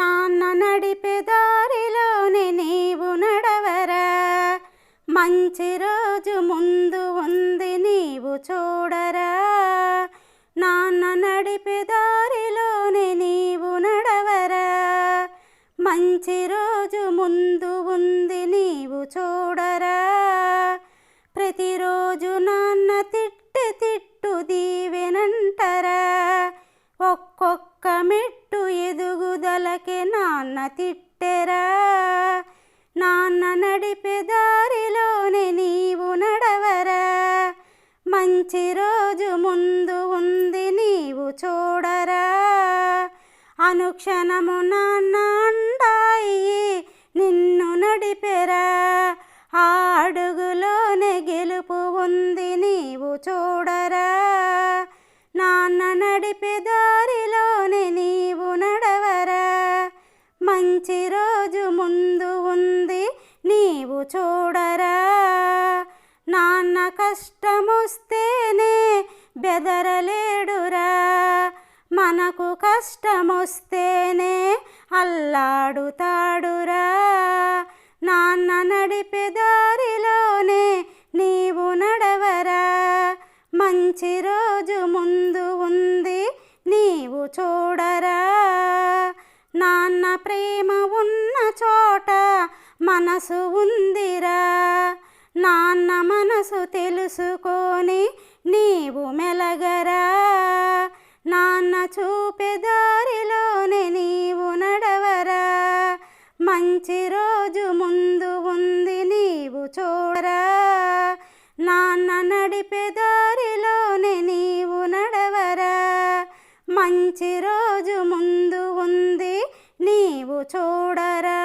నాన్న నడిపే దారిలోనే నీవు నడవరా, మంచి రోజు ముందు ఉంది నీవు చూడరా. నాన్న నడిపే దారిలోనే నీవు నడవరా, మంచి రోజు ముందు ఉంది నీవు చూడరా. ప్రతిరోజు నాన్న తిట్టు దీవెనంటరా, ఒక్కొక్క మెట్టు ఎదుగుదలకే నాన్న తిట్టెరా. నాన్న నడిపే దారిలోనే నీవు నడవరా, మంచి రోజు ముందు ఉంది నీవు చూడరా. అనుక్షణము నాన్న అండాయి నిన్ను నడిపెరా, ఆ అడుగులోనే గెలుపు ఉంది నీవు చూడరా. నాన్న నడిపే దారిలోనే నీవు నడవరా, మంచి రోజు ముందు ఉంది నీవు చూడరా. నాన్న కష్టమొస్తేనే బెదరలేడురా, మనకు కష్టమొస్తేనే అల్లాడుతాడురా. నాన్న నడిపే దారిలోనే నీవు నడవరా, మంచి రోజు ముందు ఉంది నీవు చూడరా. నాన్న ప్రేమ ఉన్న చోట మనసు ఉందిరా, నాన్న మనసు తెలుసుకొని నీవు మెలగరా. నాన్న చూపే దారిలోనే నీవు నడవరా, మంచి రోజు ముందు ఉంది నీవు చూడరా. నాన్న నడిపే దారిలోనే నీవు నడవరా, మంచి రోజు ముందు ఉంది నీవు చూడరా.